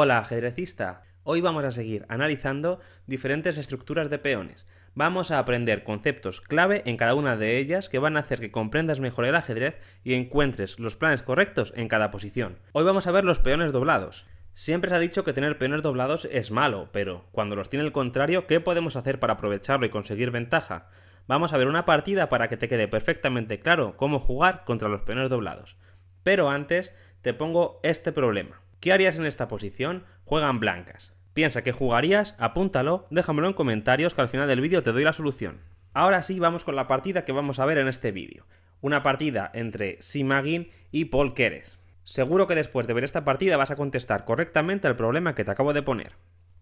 Hola ajedrecista, hoy vamos a seguir analizando diferentes estructuras de peones. Vamos a aprender conceptos clave en cada una de ellas que van a hacer que comprendas mejor el ajedrez y encuentres los planes correctos en cada posición. Hoy vamos a ver los peones doblados. Siempre se ha dicho que tener peones doblados es malo, pero cuando los tiene el contrario, ¿qué podemos hacer para aprovecharlo y conseguir ventaja? Vamos a ver una partida para que te quede perfectamente claro cómo jugar contra los peones doblados. Pero antes te pongo este problema. ¿Qué harías en esta posición? Juegan blancas. Piensa qué jugarías, apúntalo, déjamelo en comentarios que al final del vídeo te doy la solución. Ahora sí, vamos con la partida que vamos a ver en este vídeo. Una partida entre Simagin y Paul Keres. Seguro que después de ver esta partida vas a contestar correctamente al problema que te acabo de poner.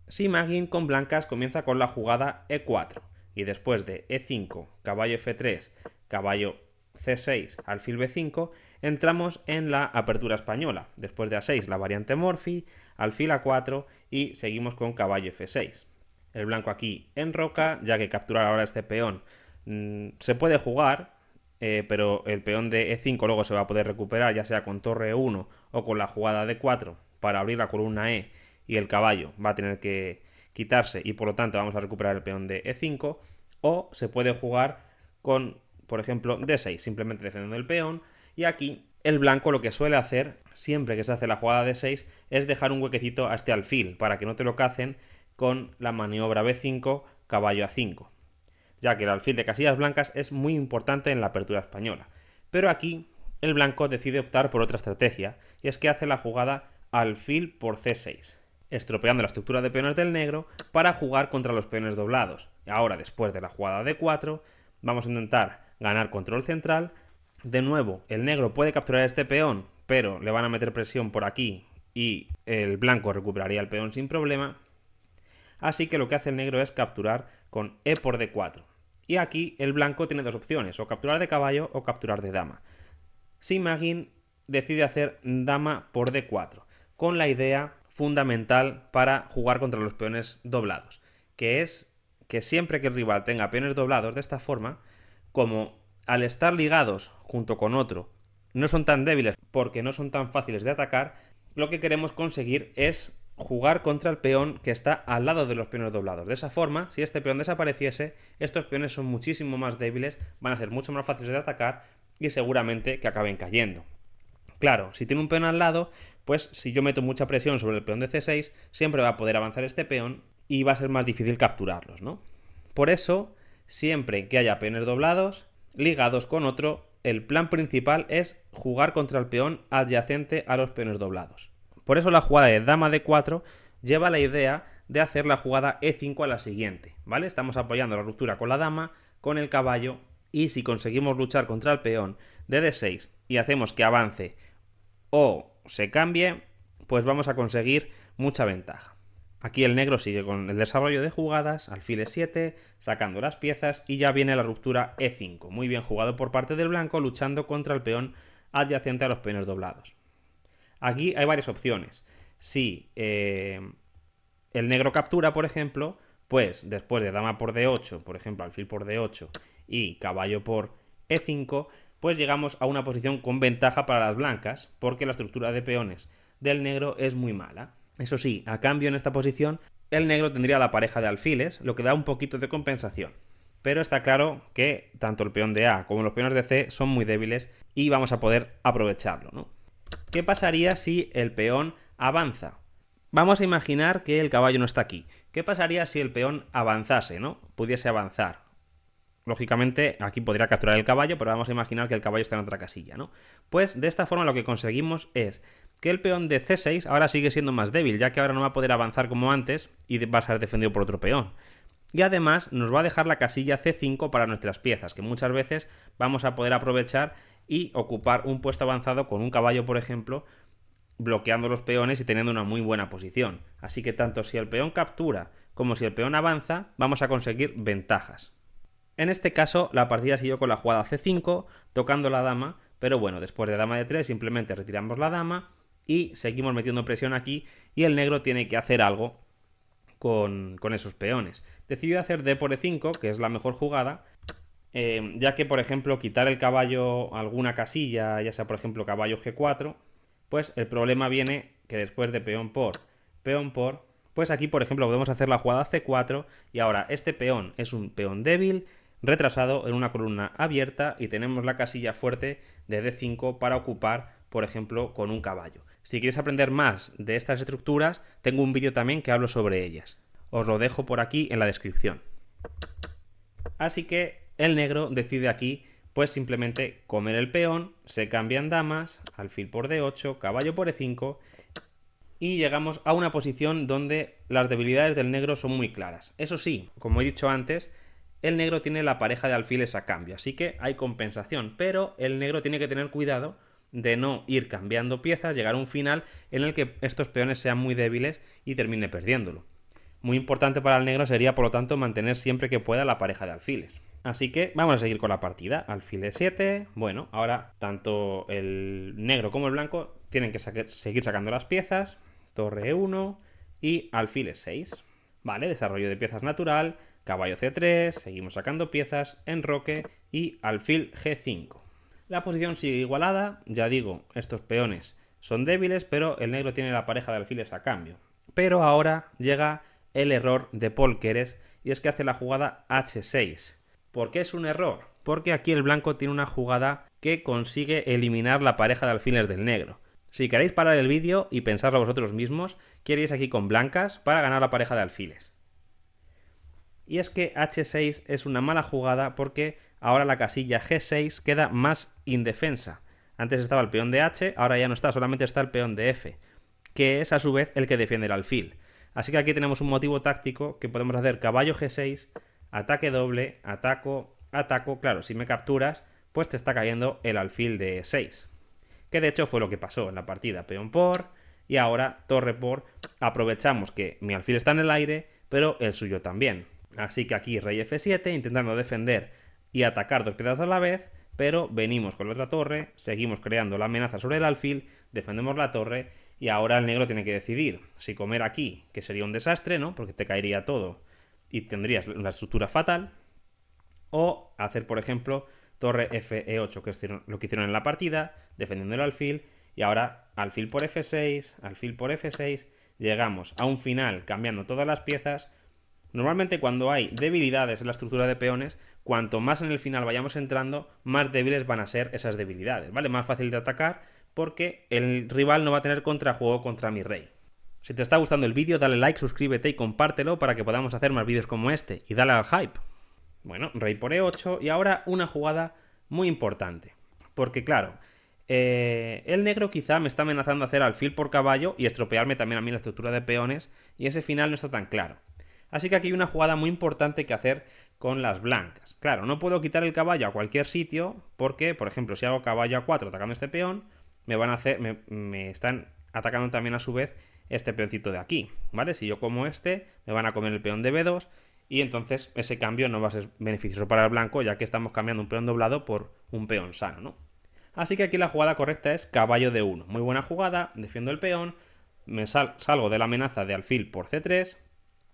Simagin con blancas comienza con la jugada E4 y después de E5, caballo F3, caballo C6, alfil B5, entramos en la apertura española. Después de A6 la variante Morphy, alfil A4 y seguimos con caballo F6. El blanco aquí enroca, ya que capturar ahora este peón se puede jugar, pero el peón de E5 luego se va a poder recuperar, ya sea con torre E1 o con la jugada D4 para abrir la columna E, y el caballo va a tener que quitarse y por lo tanto vamos a recuperar el peón de E5, o se puede jugar con, por ejemplo, D6, simplemente defendiendo el peón. Y aquí el blanco lo que suele hacer, siempre que se hace la jugada de 6, es dejar un huequecito a este alfil, para que no te lo cacen con la maniobra B5, caballo A5, ya que el alfil de casillas blancas es muy importante en la apertura española. Pero aquí el blanco decide optar por otra estrategia, y es que hace la jugada alfil por C6, estropeando la estructura de peones del negro para jugar contra los peones doblados. Ahora, después de la jugada D4, vamos a intentar ganar control central. De nuevo, el negro puede capturar este peón, pero le van a meter presión por aquí y el blanco recuperaría el peón sin problema. Así que lo que hace el negro es capturar con E por D4. Y aquí el blanco tiene dos opciones, o capturar de caballo o capturar de dama. Simagin decide hacer dama por D4, con la idea fundamental para jugar contra los peones doblados, que es que siempre que el rival tenga peones doblados de esta forma, como al estar ligados junto con otro no son tan débiles porque no son tan fáciles de atacar, lo que queremos conseguir es jugar contra el peón que está al lado de los peones doblados. De esa forma, si este peón desapareciese, estos peones son muchísimo más débiles, van a ser mucho más fáciles de atacar y seguramente que acaben cayendo. Claro, si tiene un peón al lado, pues si yo meto mucha presión sobre el peón de C6, siempre va a poder avanzar este peón y va a ser más difícil capturarlos, ¿no? Por eso, siempre que haya peones doblados, ligados con otro, el plan principal es jugar contra el peón adyacente a los peones doblados. Por eso la jugada de dama D4 lleva la idea de hacer la jugada E5 a la siguiente, ¿vale? Estamos apoyando la ruptura con la dama, con el caballo, y si conseguimos luchar contra el peón de D6 y hacemos que avance o se cambie, pues vamos a conseguir mucha ventaja. Aquí el negro sigue con el desarrollo de jugadas, alfil E7, sacando las piezas y ya viene la ruptura E5. Muy bien jugado por parte del blanco, luchando contra el peón adyacente a los peones doblados. Aquí hay varias opciones. Si el negro captura, por ejemplo, pues después de dama por D8, por ejemplo, alfil por D8 y caballo por E5, pues llegamos a una posición con ventaja para las blancas, porque la estructura de peones del negro es muy mala. Eso sí, a cambio en esta posición, el negro tendría la pareja de alfiles, lo que da un poquito de compensación. Pero está claro que tanto el peón de A como los peones de C son muy débiles y vamos a poder aprovecharlo, ¿no? ¿Qué pasaría si el peón avanza? Vamos a imaginar que el caballo no está aquí. ¿Qué pasaría si el peón avanzase, ¿no? Pudiese avanzar. Lógicamente, aquí podría capturar el caballo, pero vamos a imaginar que el caballo está en otra casilla, ¿no? Pues de esta forma lo que conseguimos es que el peón de C6 ahora sigue siendo más débil, ya que ahora no va a poder avanzar como antes y va a ser defendido por otro peón. Y además nos va a dejar la casilla C5 para nuestras piezas, que muchas veces vamos a poder aprovechar y ocupar un puesto avanzado con un caballo, por ejemplo, bloqueando los peones y teniendo una muy buena posición. Así que tanto si el peón captura como si el peón avanza, vamos a conseguir ventajas. En este caso, la partida siguió con la jugada C5, tocando la dama, pero bueno, después de dama de 3 simplemente retiramos la dama y seguimos metiendo presión aquí y el negro tiene que hacer algo con esos peones. Decidió hacer D por E5, que es la mejor jugada, ya que, por ejemplo, quitar el caballo a alguna casilla, ya sea, por ejemplo, caballo G4, pues el problema viene que después de peón por peón por, pues aquí por ejemplo podemos hacer la jugada C4 y ahora este peón es un peón débil, retrasado en una columna abierta y tenemos la casilla fuerte de D5 para ocupar, por ejemplo, con un caballo. Si quieres aprender más de estas estructuras, tengo un vídeo también que hablo sobre ellas. Os lo dejo por aquí en la descripción. Así que el negro decide aquí pues simplemente comer el peón, se cambian damas, alfil por D8, caballo por E5 y llegamos a una posición donde las debilidades del negro son muy claras. Eso sí, como he dicho antes, el negro tiene la pareja de alfiles a cambio, así que hay compensación, pero el negro tiene que tener cuidado de no ir cambiando piezas, llegar a un final en el que estos peones sean muy débiles y termine perdiéndolo. Muy importante para el negro sería, por lo tanto, mantener siempre que pueda la pareja de alfiles. Así que vamos a seguir con la partida. Alfil E7. Bueno, ahora tanto el negro como el blanco tienen que seguir sacando las piezas. Torre E1 y alfil E6. Vale, desarrollo de piezas natural. Caballo C3. Seguimos sacando piezas. Enroque y alfil G5. La posición sigue igualada. Ya digo, estos peones son débiles, pero el negro tiene la pareja de alfiles a cambio. Pero ahora llega el error de Paul Keres y es que hace la jugada H6. ¿Por qué es un error? Porque aquí el blanco tiene una jugada que consigue eliminar la pareja de alfiles del negro. Si queréis parar el vídeo y pensarlo vosotros mismos, ¿qué haréis aquí con blancas para ganar la pareja de alfiles? Y es que H6 es una mala jugada porque ahora la casilla G6 queda más indefensa. Antes estaba el peón de H, ahora ya no está, solamente está el peón de F, que es a su vez el que defiende el alfil. Así que aquí tenemos un motivo táctico que podemos hacer caballo G6, ataque doble, ataco, ataco. Claro, si me capturas, pues te está cayendo el alfil de 6. Que de hecho fue lo que pasó en la partida. Peón por y ahora torre por. Aprovechamos que mi alfil está en el aire, pero el suyo también. Así que aquí rey F7, intentando defender y atacar dos piezas a la vez, pero venimos con la otra torre, seguimos creando la amenaza sobre el alfil, defendemos la torre y ahora el negro tiene que decidir si comer aquí, que sería un desastre, ¿no? Porque te caería todo y tendrías una estructura fatal, o hacer, por ejemplo, torre Fe8, que es lo que hicieron en la partida, defendiendo el alfil, y ahora alfil por F6, alfil por F6, llegamos a un final cambiando todas las piezas. Normalmente cuando hay debilidades en la estructura de peones, cuanto más en el final vayamos entrando, más débiles van a ser esas debilidades, ¿vale? Más fácil de atacar porque el rival no va a tener contrajuego contra mi rey. Si te está gustando el vídeo, dale like, suscríbete y compártelo para que podamos hacer más vídeos como este. Y dale al hype. Bueno, rey por E8 y ahora una jugada muy importante. Porque claro, el negro quizá me está amenazando a hacer alfil por caballo y estropearme también a mí la estructura de peones y ese final no está tan claro. Así que aquí hay una jugada muy importante que hacer con las blancas. Claro, no puedo quitar el caballo a cualquier sitio porque, por ejemplo, si hago caballo A4 atacando este peón, me están atacando también a su vez este peoncito de aquí, ¿vale? Si yo como este, me van a comer el peón de B2 y entonces ese cambio no va a ser beneficioso para el blanco ya que estamos cambiando un peón doblado por un peón sano, ¿no? Así que aquí la jugada correcta es caballo de 1. Muy buena jugada, defiendo el peón, me salgo de la amenaza de alfil por C3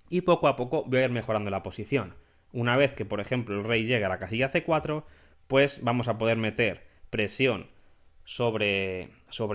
y poco a poco voy a ir mejorando la posición. Una vez que, por ejemplo, el rey llegue a la casilla C4, pues vamos a poder meter presión sobre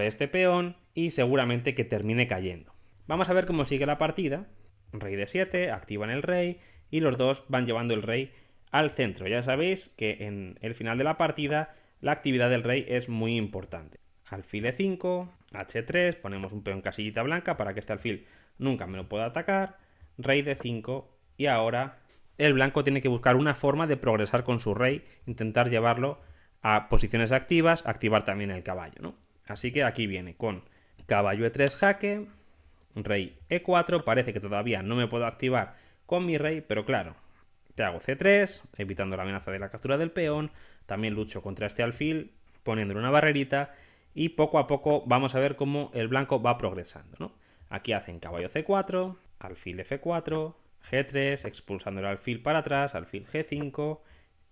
este peón y seguramente que termine cayendo. Vamos a ver cómo sigue la partida. Rey de 7, activan el rey y los dos van llevando el rey al centro. Ya sabéis que en el final de la partida la actividad del rey es muy importante. Alfil E5, H3, ponemos un peón casillita blanca para que este alfil nunca me lo pueda atacar. Rey de 5 y ahora el blanco tiene que buscar una forma de progresar con su rey, intentar llevarlo a posiciones activas, activar también el caballo, ¿no? Así que aquí viene con caballo E3 jaque, rey E4, parece que todavía no me puedo activar con mi rey, pero claro, te hago C3, evitando la amenaza de la captura del peón, también lucho contra este alfil, poniéndole una barrerita, y poco a poco vamos a ver cómo el blanco va progresando, ¿no? Aquí hacen caballo C4, alfil F4, G3, expulsando el alfil para atrás, alfil G5,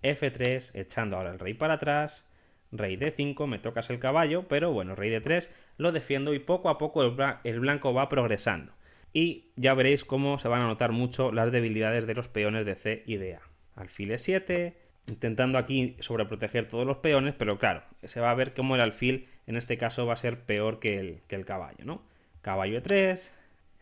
F3, echando ahora el rey para atrás, rey D5, me tocas el caballo, pero bueno, rey D3 lo defiendo y poco a poco el blanco va progresando. Y ya veréis cómo se van a notar mucho las debilidades de los peones de C y de A. Alfil E7, intentando aquí sobreproteger todos los peones, pero claro, se va a ver cómo el alfil en este caso va a ser peor que el caballo, ¿no? Caballo E3,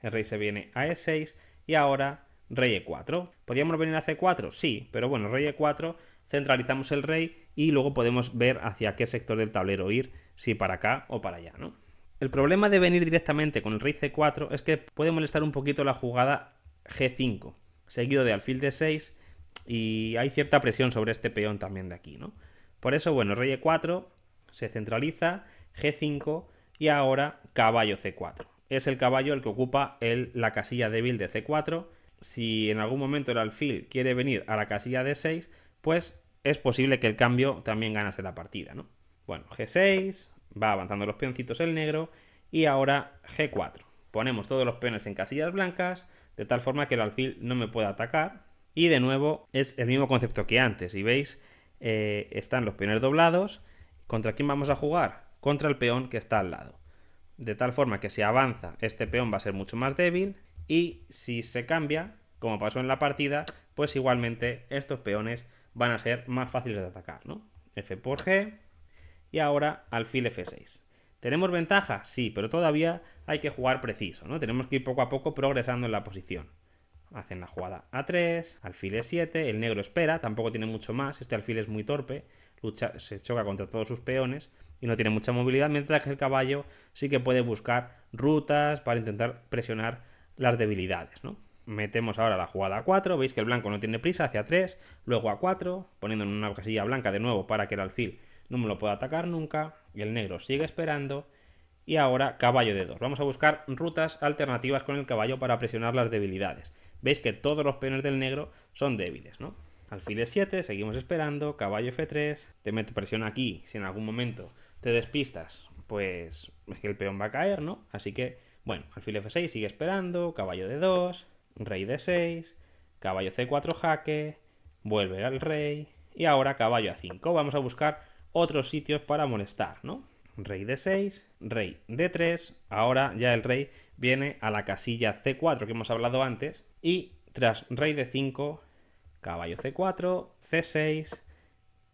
el rey se viene a E6 y ahora rey E4. ¿Podríamos venir a C4? Sí, pero bueno, rey E4, centralizamos el rey y luego podemos ver hacia qué sector del tablero ir, si para acá o para allá, ¿no? El problema de venir directamente con el rey C4 es que puede molestar un poquito la jugada G5, seguido de alfil D6, y hay cierta presión sobre este peón también de aquí, ¿no? Por eso, bueno, rey E4 se centraliza, G5 y ahora caballo C4. Es el caballo el que ocupa la casilla débil de C4. Si en algún momento el alfil quiere venir a la casilla D6, pues es posible que el cambio también ganase la partida, ¿no? Bueno, G6, va avanzando los peoncitos el negro y ahora G4. Ponemos todos los peones en casillas blancas de tal forma que el alfil no me pueda atacar. Y de nuevo es el mismo concepto que antes. Y veis, están los peones doblados. ¿Contra quién vamos a jugar? Contra el peón que está al lado. De tal forma que si avanza, este peón va a ser mucho más débil. Y si se cambia, como pasó en la partida, pues igualmente estos peones van a ser más fáciles de atacar, ¿no? F por G y ahora alfil F6. ¿Tenemos ventaja? Sí, pero todavía hay que jugar preciso, ¿no? Tenemos que ir poco a poco progresando en la posición. Hacen la jugada A3, alfil E7, el negro espera, tampoco tiene mucho más, este alfil es muy torpe, se choca contra todos sus peones y no tiene mucha movilidad, mientras que el caballo sí que puede buscar rutas para intentar presionar las debilidades, ¿no? Metemos ahora la jugada A4, veis que el blanco no tiene prisa, hacia 3, luego A4, poniendo en una casilla blanca de nuevo para que el alfil no me lo pueda atacar nunca, y el negro sigue esperando, y ahora caballo D2. Vamos a buscar rutas alternativas con el caballo para presionar las debilidades. Veis que todos los peones del negro son débiles, ¿no? Alfil E7, seguimos esperando, caballo F3, te meto presión aquí, si en algún momento te despistas, pues es que el peón va a caer, ¿no? Así que, bueno, alfil F6 sigue esperando, caballo D2, rey D6, caballo C4 jaque, vuelve al rey, y ahora caballo A5. Vamos a buscar otros sitios para molestar, ¿no? Rey D6, rey D3, ahora ya el rey viene a la casilla C4 que hemos hablado antes, y tras rey D5, caballo C4, C6,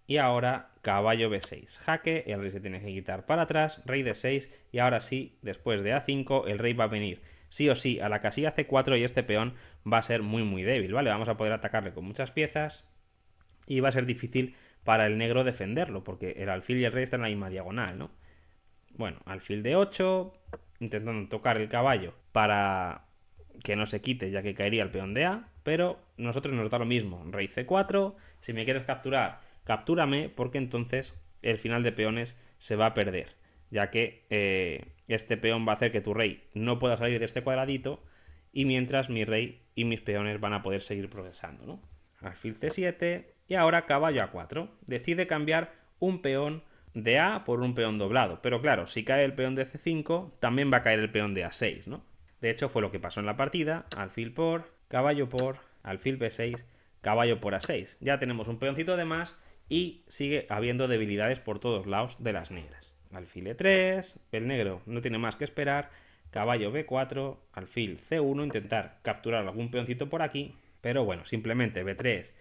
y ahora caballo B6, jaque, el rey se tiene que quitar para atrás, rey D6, y ahora sí, después de A5, el rey va a venir sí o sí a la casilla C4 y este peón va a ser muy muy débil, ¿vale? Vamos a poder atacarle con muchas piezas y va a ser difícil para el negro defenderlo, porque el alfil y el rey están en la misma diagonal, ¿no? Bueno, alfil de 8, intentando tocar el caballo para que no se quite, ya que caería el peón de A, pero nosotros nos da lo mismo. Rey C4, si me quieres capturar, captúrame, porque entonces el final de peones se va a perder, ya que este peón va a hacer que tu rey no pueda salir de este cuadradito, y mientras mi rey y mis peones van a poder seguir progresando, ¿no? Alfil C7, y ahora caballo A4. Decide cambiar un peón de A por un peón doblado. Pero claro, si cae el peón de C5, también va a caer el peón de A6, ¿no? De hecho, fue lo que pasó en la partida. Alfil por, alfil B6, caballo por A6. Ya tenemos un peoncito de más y sigue habiendo debilidades por todos lados de las negras. Alfil E3, el negro no tiene más que esperar. Caballo B4, alfil C1, intentar capturar algún peoncito por aquí. Pero bueno, simplemente B3,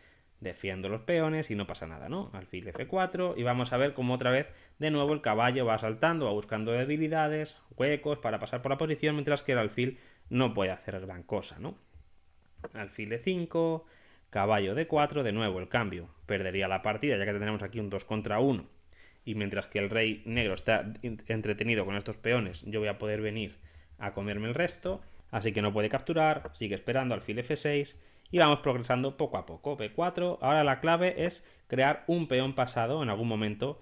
defiendo los peones y no pasa nada, ¿no? Alfil F4 y vamos a ver cómo otra vez de nuevo el caballo va saltando, va buscando debilidades, huecos para pasar por la posición, mientras que el alfil no puede hacer gran cosa, ¿no? Alfil E5, caballo D4, de nuevo el cambio, perdería la partida ya que tenemos aquí un 2 contra 1 y mientras que el rey negro está entretenido con estos peones, yo voy a poder venir a comerme el resto, así que no puede capturar, sigue esperando, alfil F6 y vamos progresando poco a poco. B4, ahora la clave es crear un peón pasado en algún momento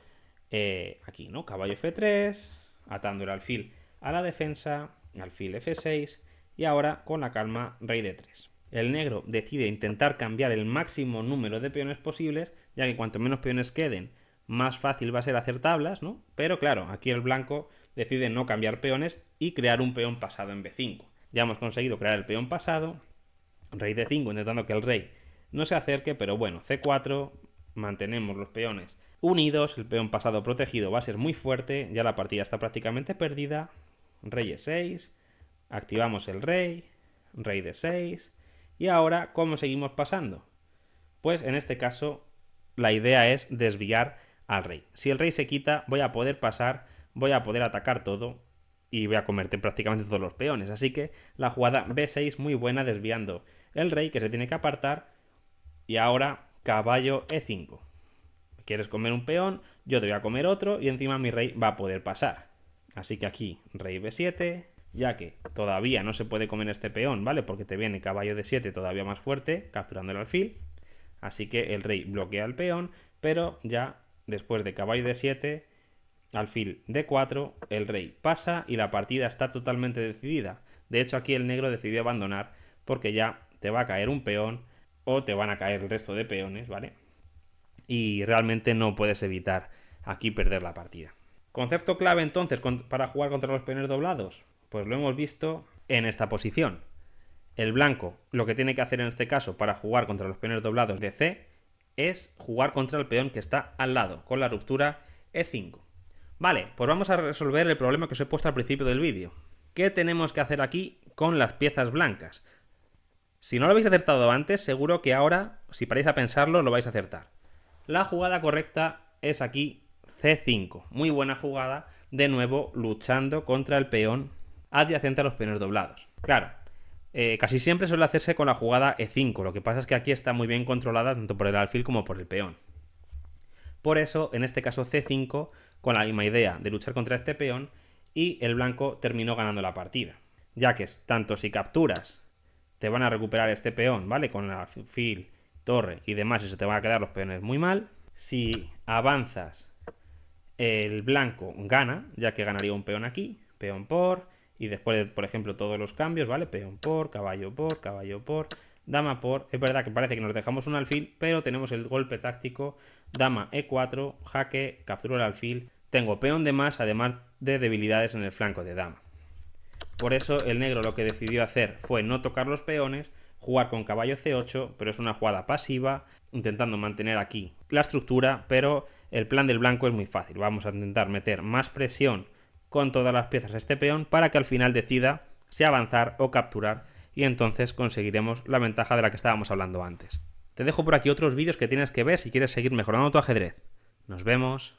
aquí, ¿no? Caballo F3, atando el alfil a la defensa, alfil F6 y ahora con la calma rey D3. El negro decide intentar cambiar el máximo número de peones posibles, ya que cuanto menos peones queden, más fácil va a ser hacer tablas, ¿no? Pero claro, aquí el blanco decide no cambiar peones y crear un peón pasado en B5. Ya hemos conseguido crear el peón pasado, rey D5 intentando que el rey no se acerque, pero bueno, C4, mantenemos los peones unidos, el peón pasado protegido va a ser muy fuerte, ya la partida está prácticamente perdida, rey E6, activamos el rey D6, y ahora, ¿cómo seguimos pasando? Pues en este caso, la idea es desviar al rey. Si el rey se quita, voy a poder pasar, voy a poder atacar todo, y voy a comerte prácticamente todos los peones. Así que la jugada B6 muy buena, desviando el rey que se tiene que apartar. Y ahora caballo E5. ¿Quieres comer un peón? Yo te voy a comer otro y encima mi rey va a poder pasar. Así que aquí rey B7, ya que todavía no se puede comer este peón, ¿vale? Porque te viene caballo D7 todavía más fuerte, capturando el alfil. Así que el rey bloquea el peón, pero ya después de caballo D7, alfil D4, el rey pasa y la partida está totalmente decidida. De hecho, aquí el negro decidió abandonar porque ya te va a caer un peón o te van a caer el resto de peones, ¿vale? Y realmente no puedes evitar aquí perder la partida. Concepto clave entonces para jugar contra los peones doblados. Pues lo hemos visto en esta posición. El blanco lo que tiene que hacer en este caso para jugar contra los peones doblados de C es jugar contra el peón que está al lado, con la ruptura E5. Vale, pues vamos a resolver el problema que os he puesto al principio del vídeo. ¿Qué tenemos que hacer aquí con las piezas blancas? Si no lo habéis acertado antes, seguro que ahora, si paráis a pensarlo, lo vais a acertar. La jugada correcta es aquí C5. Muy buena jugada, de nuevo luchando contra el peón adyacente a los peones doblados. Claro, casi siempre suele hacerse con la jugada E5, lo que pasa es que aquí está muy bien controlada tanto por el alfil como por el peón. Por eso, en este caso C5, con la misma idea de luchar contra este peón, y el blanco terminó ganando la partida. Ya que tanto si capturas, te van a recuperar este peón, ¿vale? Con el alfil, torre y demás, y se te van a quedar los peones muy mal. Si avanzas, el blanco gana, ya que ganaría un peón aquí, peón por, y después, por ejemplo, todos los cambios, ¿vale? Peón por, caballo por, dama por. Es verdad que parece que nos dejamos un alfil, pero tenemos el golpe táctico, dama E4, jaque, capturo el alfil. Tengo peón de más, además de debilidades en el flanco de dama. Por eso el negro lo que decidió hacer fue no tocar los peones, jugar con caballo C8, pero es una jugada pasiva, intentando mantener aquí la estructura, pero el plan del blanco es muy fácil. Vamos a intentar meter más presión con todas las piezas a este peón para que al final decida si avanzar o capturar, y entonces conseguiremos la ventaja de la que estábamos hablando antes. Te dejo por aquí otros vídeos que tienes que ver si quieres seguir mejorando tu ajedrez. Nos vemos.